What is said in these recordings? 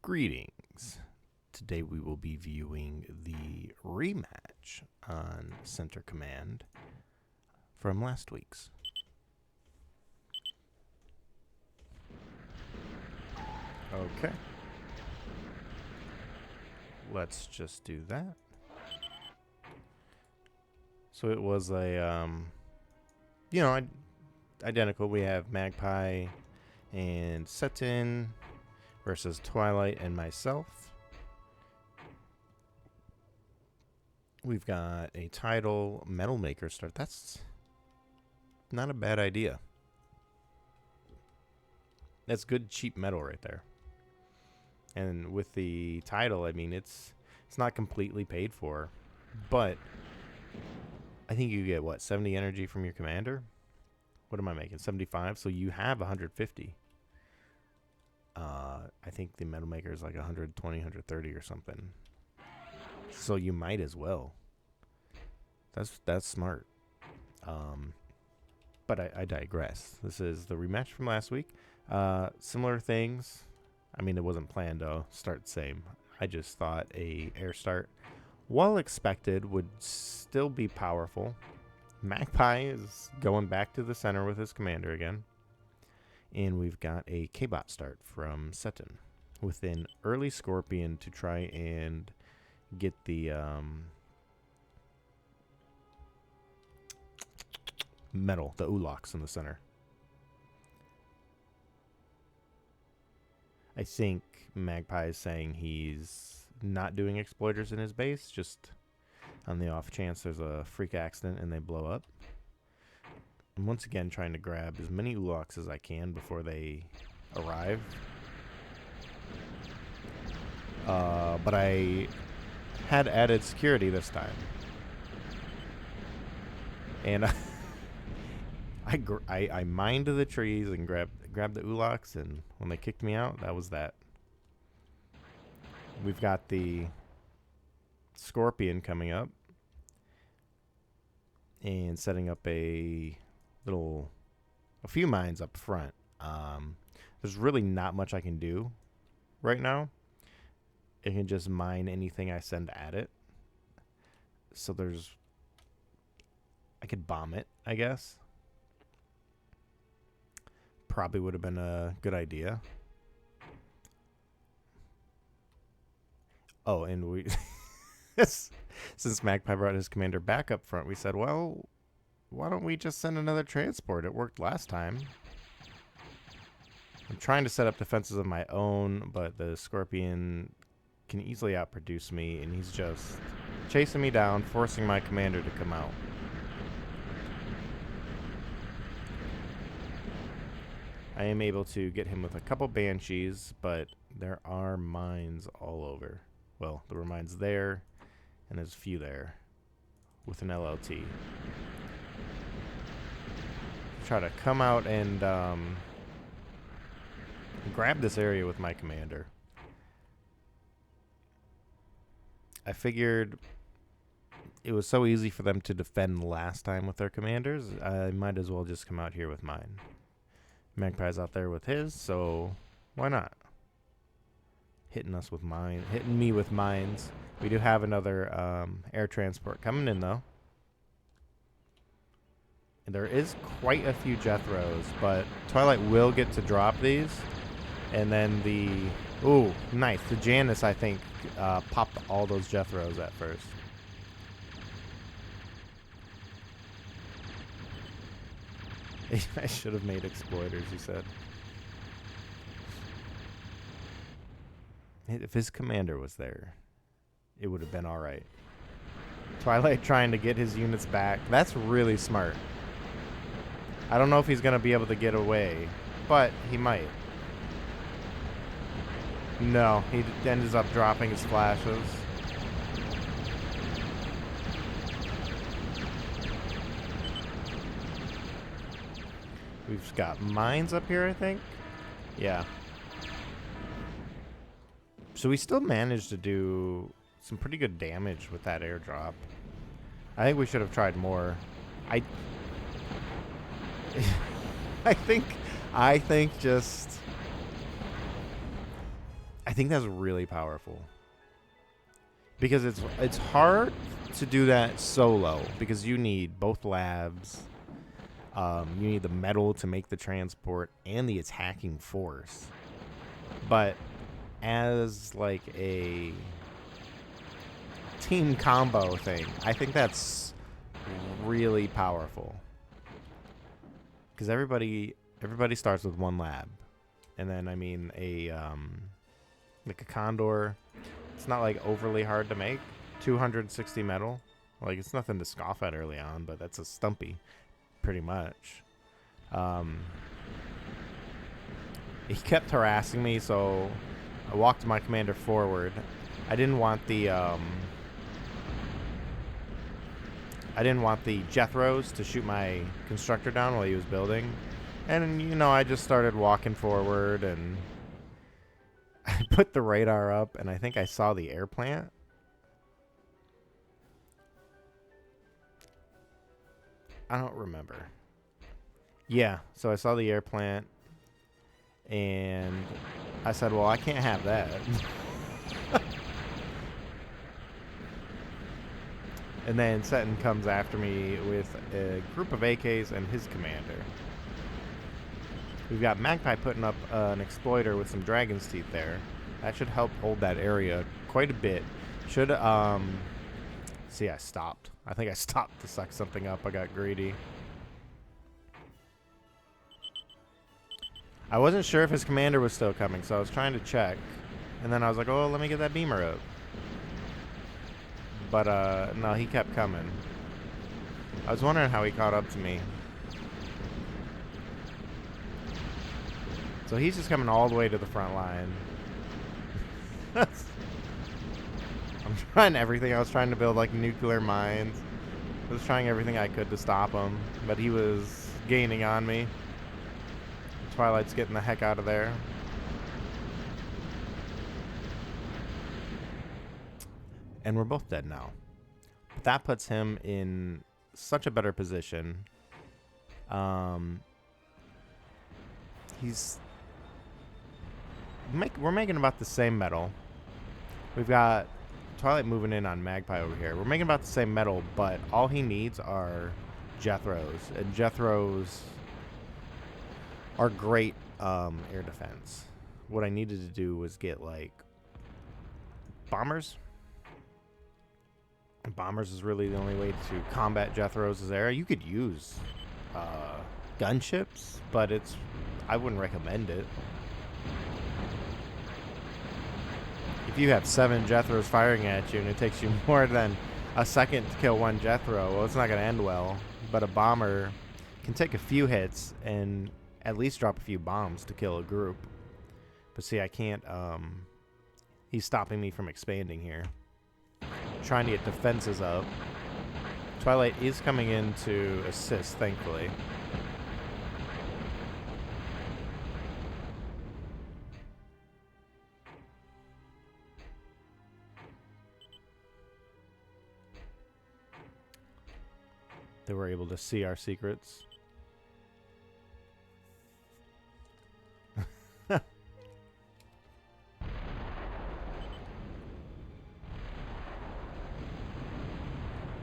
Greetings. Today we will be viewing the rematch on Center Command from last week's. Okay. Let's just do that. So it was a, identical. We have Magpie and Setin versus Twilight and myself. We've got a title metal maker start. That's not a bad idea. That's good cheap metal right there. And with the title, I mean, it's not completely paid for, but I think you get what, 70 energy from your commander? What am I making? 75. So you have 150. I think the metal maker is like 120, 130 or something. So you might as well. That's smart. But I digress. This is the rematch from last week. Similar things. I mean, it wasn't planned to start the same. I just thought a air start, while expected, would still be powerful. Magpie is going back to the center with his commander again. And we've got a K-Bot start from Setin with an early Scorpion to try and get the metal, the Ulox in the center. I think Magpie is saying he's not doing exploiters in his base, just on the off chance there's a freak accident and they blow up. I'm once again trying to grab as many Ulox as I can before they arrive. But I had added security this time. And I mined the trees and grabbed the Ulox, and when they kicked me out, that was that. We've got the Scorpion coming up and setting up a few mines up front. There's really not much I can do right now. It can just mine anything I send at it. So I could bomb it, I guess. Probably would have been a good idea. Oh, and we since Magpie brought his commander back up front, we said, well, why don't we just send another transport? It worked last time. I'm trying to set up defenses of my own, but the Scorpion can easily outproduce me, and he's just chasing me down, forcing my commander to come out. I am able to get him with a couple Banshees, but there are mines all over. Well, there were mines there, and there's a few there with an LLT. Try to come out and grab this area with my commander. I figured it was so easy for them to defend last time with their commanders, I might as well just come out here with mine. Magpie's out there with his, so why not? Hitting me with mines. We do have another air transport coming in, though. And there is quite a few Jethros, but Twilight will get to drop these. And then ooh, nice. The Janus, I think, popped all those Jethros at first. I should have made exploiters, he said. If his commander was there, it would have been all right. Twilight trying to get his units back. That's really smart. I don't know if he's going to be able to get away, but he might. No, he ends up dropping his flashes. We've got mines up here, I think. Yeah. So we still managed to do some pretty good damage with that airdrop. I think we should have tried more. I think just I think that's really powerful. Because it's hard to do that solo because you need both labs. You need the metal to make the transport and the attacking force. But as like a team combo thing, I think that's really powerful. Because everybody starts with one lab. And then I mean like a Condor, it's not like overly hard to make. 260 metal. Like it's nothing to scoff at early on, but that's a stumpy. Pretty much. He kept harassing me, so I walked my commander forward. I didn't want the Jethros to shoot my constructor down while he was building. And you know, I just started walking forward and I put the radar up and I think I saw the air plant. I don't remember. Yeah, so I saw the air plant, and I said, well, I can't have that. And then Setin comes after me with a group of AKs and his commander. We've got Magpie putting up an exploiter with some dragon's teeth there. That should help hold that area quite a bit. Should, see, I stopped. I think I stopped to suck something up. I got greedy. I wasn't sure if his commander was still coming, so I was trying to check. And then I was like, oh, let me get that beamer up. But, no, he kept coming. I was wondering how he caught up to me. So he's just coming all the way to the front line. I'm trying everything. I was trying to build, like, nuclear mines. I was trying everything I could to stop him. But he was gaining on me. Twilight's getting the heck out of there. And we're both dead now. But that puts him in such a better position. We're making about the same metal. We've got Twilight moving in on Magpie over here. We're making about the same metal, but all he needs are Jethros. And Jethros are great air defense. What I needed to do was get, like, bombers. And bombers is really the only way to combat Jethros' air. You could use gunships, but I wouldn't recommend it. If you have 7 Jethros firing at you and it takes you more than a second to kill one Jethro, well, it's not going to end well. But a bomber can take a few hits and at least drop a few bombs to kill a group. But see, I can't, he's stopping me from expanding here. Trying to get defenses up. Twilight is coming in to assist, thankfully. They were able to see our secrets.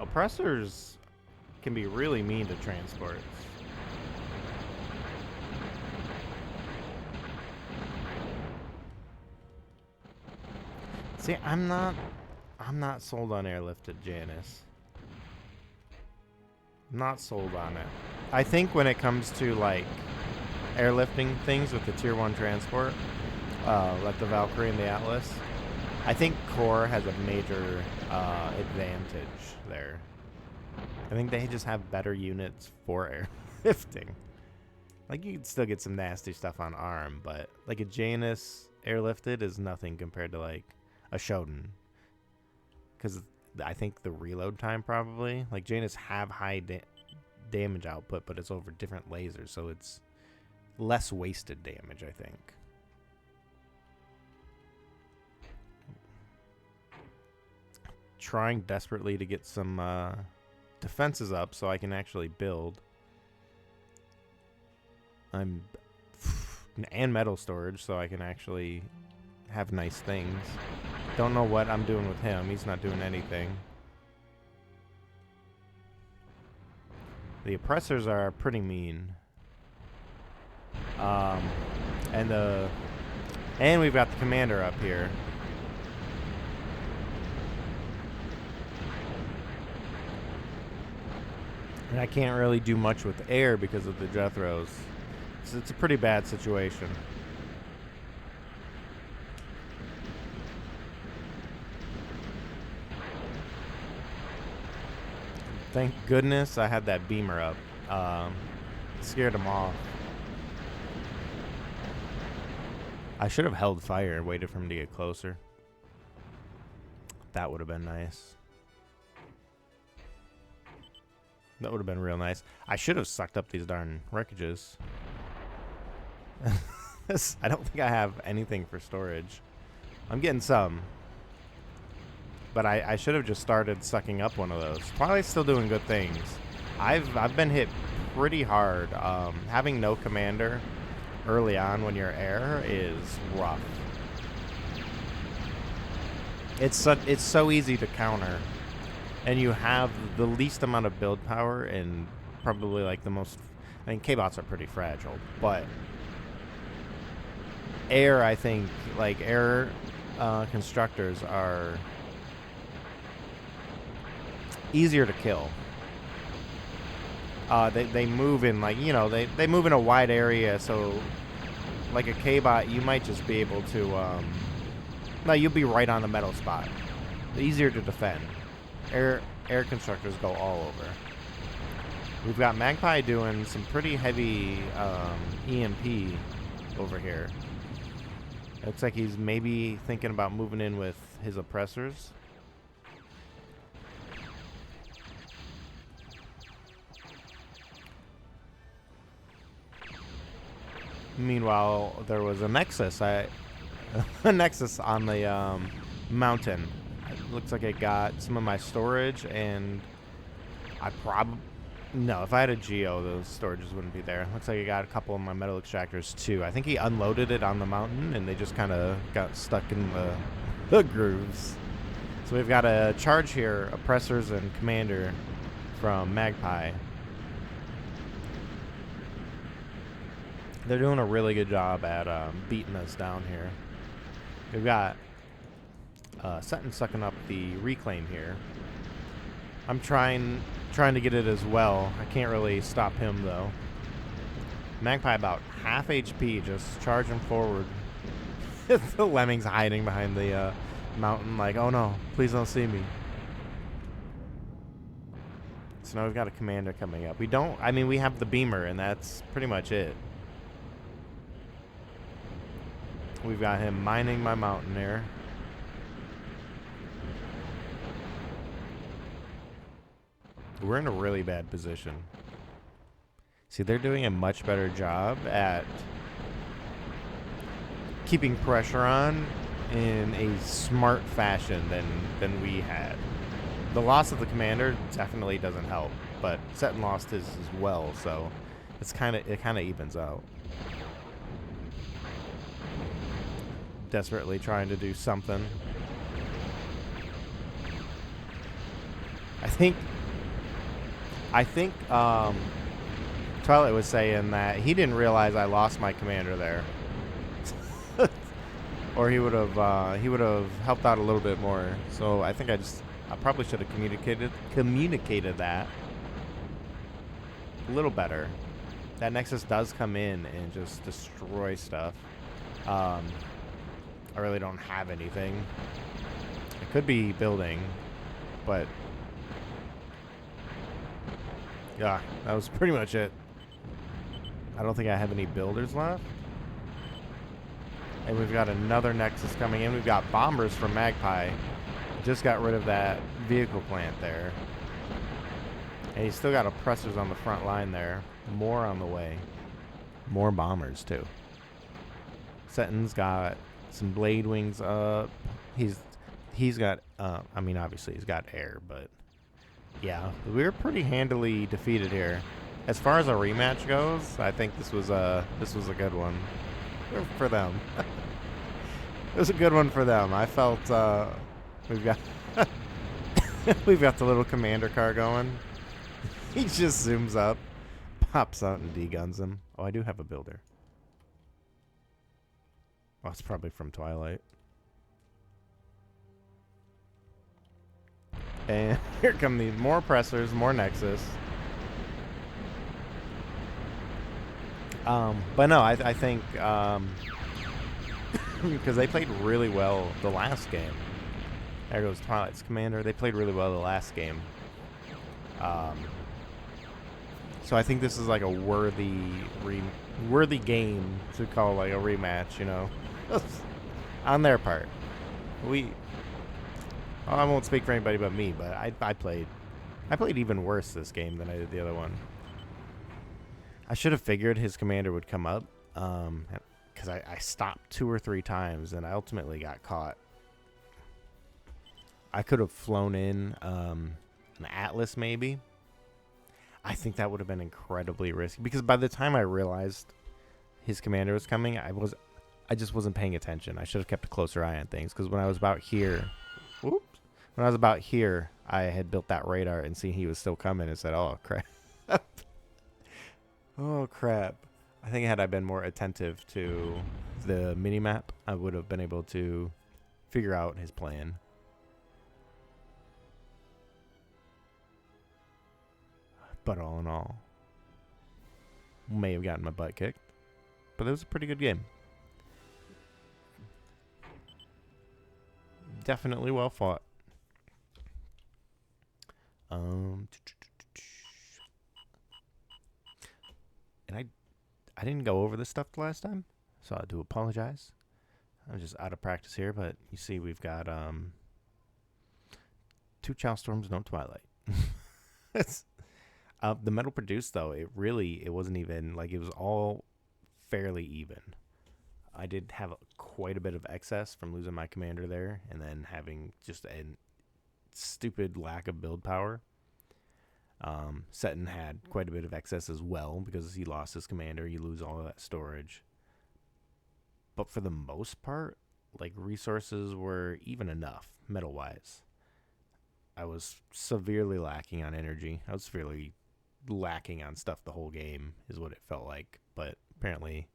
Oppressors can be really mean to transports. See, I'm not sold on airlifted Janus. Not sold on it. I think when it comes to, like, airlifting things with the tier 1 transport, like the Valkyrie and the Atlas, I think Core has a major advantage there. I think they just have better units for airlifting. Like, you can still get some nasty stuff on ARM, but like a Janus airlifted is nothing compared to, like, a Shodan. Because I think the reload time probably, like, Janus have high damage output, but it's over different lasers, so it's less wasted damage, I think. Trying desperately to get some defenses up so I can actually build. And metal storage so I can actually have nice things. Don't know what I'm doing with him. He's not doing anything. The oppressors are pretty mean. And we've got the commander up here. And I can't really do much with air because of the Jethros. So it's a pretty bad situation. Thank goodness I had that beamer up. Scared him off. I should have held fire and waited for him to get closer. That would have been nice. That would have been real nice. I should have sucked up these darn wreckages. I don't think I have anything for storage. I'm getting some. But I should have just started sucking up one of those. Probably still doing good things. I've been hit pretty hard. Having no commander early on when you're air is rough. It's so easy to counter. And you have the least amount of build power and probably like the most... I mean, K-bots are pretty fragile, but air, I think, like air constructors are easier to kill. They move in like, you know, they move in a wide area, so like a K-bot, you might just be able to... no, you'll be right on the metal spot. Easier to defend. Air constructors go all over. We've got Magpie doing some pretty heavy EMP over here. Looks like he's maybe thinking about moving in with his oppressors. Meanwhile, there was a Nexus. A Nexus on the mountain. It looks like I got some of my storage, and I probably... No, if I had a Geo, those storages wouldn't be there. Looks like I got a couple of my metal extractors, too. I think he unloaded it on the mountain, and they just kind of got stuck in the grooves. So we've got a charge here, oppressors and commander from Magpie. They're doing a really good job at beating us down here. We've got Setin sucking up the reclaim here. I'm trying to get it as well. I can't really stop him though. Magpie about half HP, just charging forward. The lemming's hiding behind the mountain like, oh no, please don't see me. So now we've got a commander coming up. We have the beamer, and that's pretty much it. We've got him mining my mountain there. We're in a really bad position. See, they're doing a much better job at keeping pressure on in a smart fashion than we had. The loss of the commander definitely doesn't help, but Setin lost his as well, so it kind of evens out. Desperately trying to do something. I think Twilight was saying that he didn't realize I lost my commander there, or he would have helped out a little bit more. So I think I probably should have communicated that a little better. That Nexus does come in and just destroy stuff. I really don't have anything. I could be building, but yeah, that was pretty much it. I don't think I have any builders left. And we've got another Nexus coming in. We've got bombers from Magpie. Just got rid of that vehicle plant there. And he's still got oppressors on the front line there. More on the way. More bombers, too. Setin's got some blade wings up. He's got, obviously he's got air, but yeah, we were pretty handily defeated here. As far as a rematch goes, I think this was a good one for them. was a good one for them. I felt we've got we've got the little commander car going. He just zooms up, pops out, and D-guns him. Oh, I do have a builder. Oh, it's probably from Twilight. And here come the more oppressors, more Nexus. But no, I think because they played really well the last game. There goes Twilight's commander. They played really well the last game. So I think this is like a worthy game to call like a rematch, you know, on their part. I won't speak for anybody but me, but I played even worse this game than I did the other one. I should have figured his commander would come up, because I stopped 2 or 3 times and I ultimately got caught. I could have flown in an Atlas maybe. I think that would have been incredibly risky because by the time I realized his commander was coming, I just wasn't paying attention. I should have kept a closer eye on things because when I was about here, I had built that radar and seen he was still coming and said, "Oh crap, oh crap." I think had I been more attentive to the mini map, I would have been able to figure out his plan. But all in all, may have gotten my butt kicked, but it was a pretty good game. Definitely well fought. And I didn't go over this stuff the last time, so I do apologize. I'm just out of practice here, but you see we've got 2 ChaoStorms, no Twilight. The metal produced, though, it wasn't even, like, it was all fairly even. I did have quite a bit of excess from losing my commander there and then having just a stupid lack of build power. Setin had quite a bit of excess as well because he lost his commander. You lose all of that storage. But for the most part, like, resources were even enough, metal-wise. I was severely lacking on energy. I was severely lacking on stuff the whole game is what it felt like, but apparently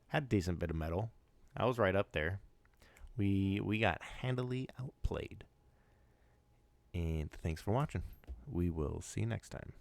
had a decent bit of metal. I was right up there. We got handily outplayed. And thanks for watching. We will see you next time.